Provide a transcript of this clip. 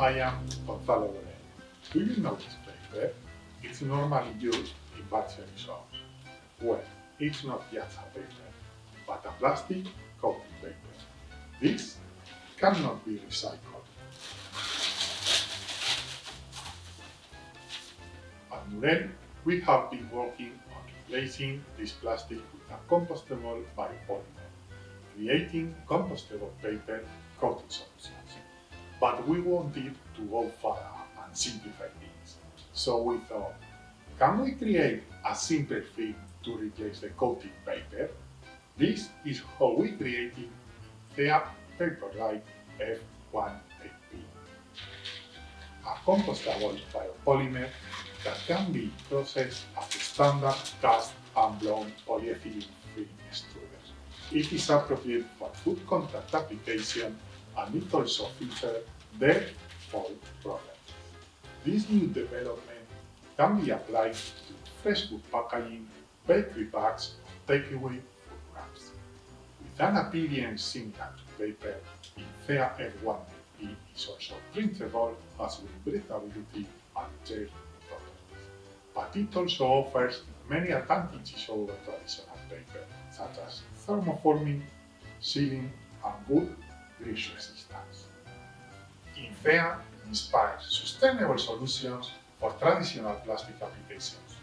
I am Gonzalo Lorena. Do you know this paper? It's normally used in battery shops. Well, it's not just a paper, but a plastic coating paper. This cannot be recycled. At Nurel, we have been working on replacing this plastic with a compostable biopolymer, creating compostable paper coating solutions. But we wanted to go further and simplify things. So we thought, can we create a simple film to replace the coating paper? This is how we created THEA Paperlite F18P, a compostable biopolymer that can be processed as a standard cast and blown polyethylene film extruder. It is appropriate for food contact application and it also features the foil product. This new development can be applied to fresh food packaging, bakery bags, or takeaway food wraps. With an appearance similar to paper, INFEA F1AP is also printable, has good breathability and gel properties. But it also offers many advantages over traditional paper, such as thermoforming, sealing, and good grease resistance. INFEA inspires sustainable solutions for traditional plastic applications.